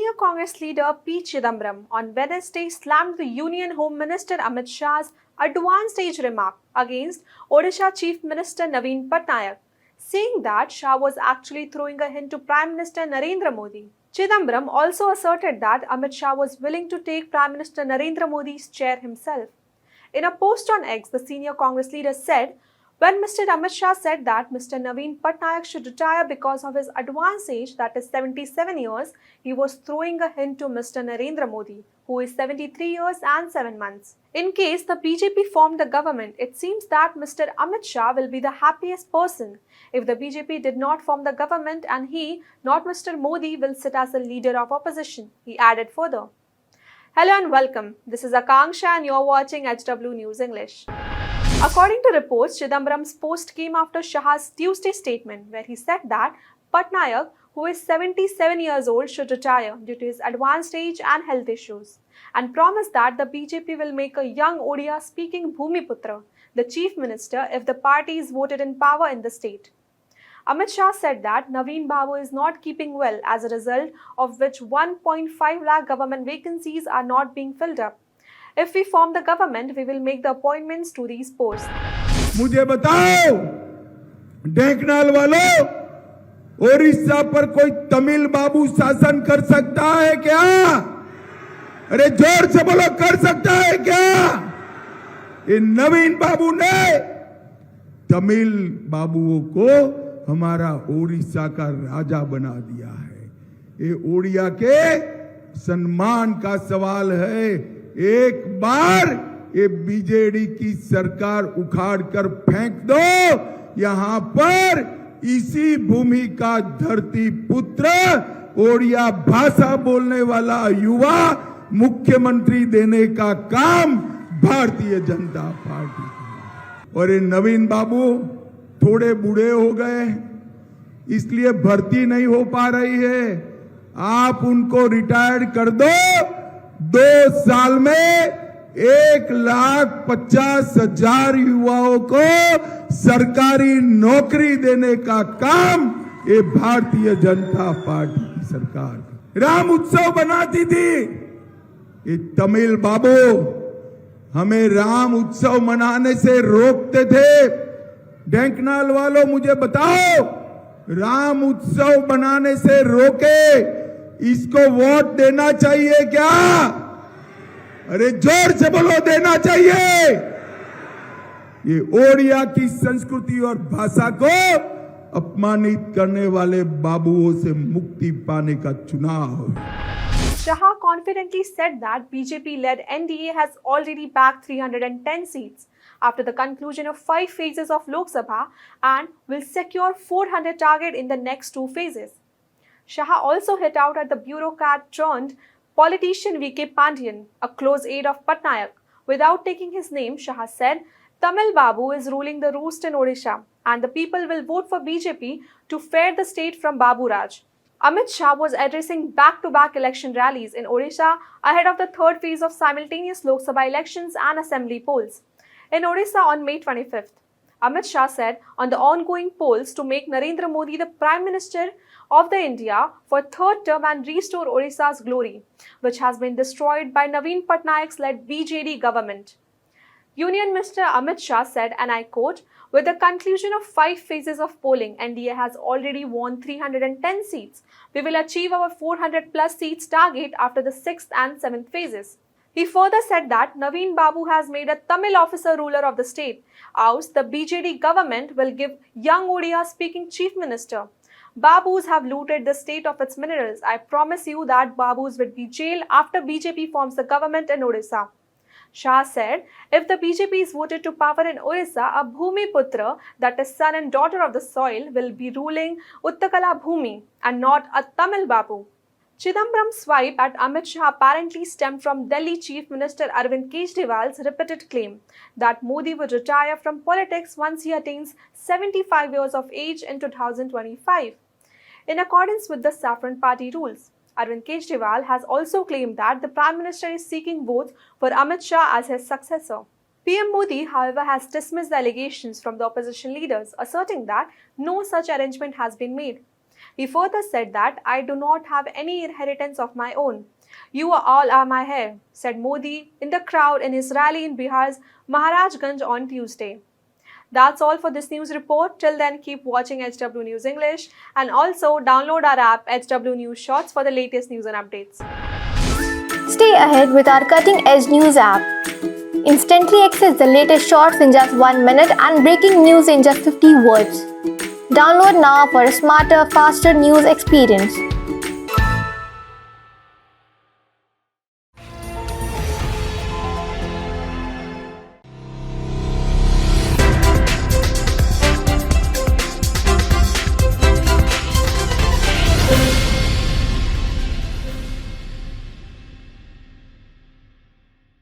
Senior Congress leader P. Chidambaram on Wednesday slammed the Union Home Minister Amit Shah's advanced age remark against Odisha Chief Minister Naveen Patnaik, saying that Shah was actually throwing a hint to Prime Minister Narendra Modi. Chidambaram also asserted that Amit Shah was willing to take Prime Minister Narendra Modi's chair himself. In a post on X, the senior Congress leader said, when Mr. Amit Shah said that Mr. Naveen Patnaik should retire because of his advanced age, that is 77 years, he was throwing a hint to Mr. Narendra Modi, who is 73 years and 7 months. In case the BJP formed the government, it seems that Mr. Amit Shah will be the happiest person if the BJP did not form the government and he, not Mr. Modi, will sit as the leader of opposition, he added further. Hello and welcome. This is Akanksha and you're watching HW News English. According to reports, Chidambaram's post came after Shah's Tuesday statement where he said that Patnaik, who is 77 years old, should retire due to his advanced age and health issues, and promised that the BJP will make a young Odia-speaking Bhumiputra the chief minister if the party is voted in power in the state. Amit Shah said that Naveen Babu is not keeping well, as a result of which 1.5 lakh government vacancies are not being filled up. If we form the government, we will make the appointments to these posts. मुझे बताओ, ढेंकनाल वालों, ओडिशा पर कोई तमिल बाबू शासन कर सकता है क्या? अरे जोर से बोलो, कर सकता है क्या? ये नवीन बाबू ने तमिल बाबुओं को हमारा ओडिशा का राजा बना दिया है। ये ओडिया के सम्मान का सवाल है। एक बार ये बीजेडी की सरकार उखाड़ कर फेंक दो, यहां पर इसी भूमि का धरती पुत्र ओडिया भाषा बोलने वाला युवा मुख्यमंत्री देने का काम भारतीय जनता पार्टी का। और ये नवीन बाबू थोड़े बूढ़े हो गए, इसलिए भर्ती नहीं हो पा रही है। आप उनको रिटायर्ड कर दो, 2 साल में 1,50,000 युवाओं को सरकारी नौकरी देने का काम ये भारतीय जनता पार्टी की सरकार राम उत्सव बनाती थी। ये तमिल बाबू हमें राम उत्सव मनाने से रोकते थे। ढेंकनाल वालों, मुझे बताओ, राम उत्सव बनाने से रोके, इसको वोट देना चाहिए क्या? अरे जोर से बोलो, देना चाहिए। ये ओडिया की संस्कृति और भाषा को अपमानित करने वाले बाबुओं से मुक्ति पाने का चुनाव है। Shah confidently said that BJP-led NDA has already bagged 310 seats after the conclusion of 5 phases of Lok Sabha and will secure 400 target in the next 2 phases. Shah also hit out at the bureaucrat turned politician V.K. Pandian, a close aide of Patnaik. Without taking his name, Shah said Tamil Babu is ruling the roost in Odisha and the people will vote for BJP to fare the state from Babu Raj. Amit Shah was addressing back-to-back election rallies in Odisha ahead of the 3rd phase of simultaneous Lok Sabha elections and assembly polls. In Odisha on May 25th, Amit Shah said on the ongoing polls to make Narendra Modi the Prime Minister of the India for 3rd term and restore Odisha's glory, which has been destroyed by Naveen Patnaik's led BJD government. Union Minister Amit Shah said, and I quote, with the conclusion of 5 phases of polling, NDA has already won 310 seats. We will achieve our 400 plus seats target after the 6th and 7th phases. He further said that Naveen Babu has made a Tamil officer ruler of the state. Else, the BJD government will give young Odia-speaking chief minister. Babus have looted the state of its minerals. I promise you that Babus will be jailed after BJP forms the government in Odisha. Shah said, if the BJP is voted to power in Odisha, a Bhumiputra, that is son and daughter of the soil, will be ruling Uttakala Bhumi and not a Tamil Babu. Chidambaram's swipe at Amit Shah apparently stemmed from Delhi Chief Minister Arvind Kejriwal's repeated claim that Modi would retire from politics once he attains 75 years of age in 2025. In accordance with the Saffron Party rules, Arvind Kejriwal has also claimed that the Prime Minister is seeking votes for Amit Shah as his successor. PM Modi, however, has dismissed the allegations from the opposition leaders, asserting that no such arrangement has been made. He further said that I do not have any inheritance of my own. You all are my heir, said Modi in the crowd in his rally in Bihar's Maharajganj on Tuesday. That's all for this news report. Till then, keep watching HW News English and also download our app HW News Shorts for the latest news and updates. Stay ahead with our cutting-edge news app. Instantly access the latest shorts in just 1 minute and breaking news in just 50 words. Download now for a smarter, faster news experience.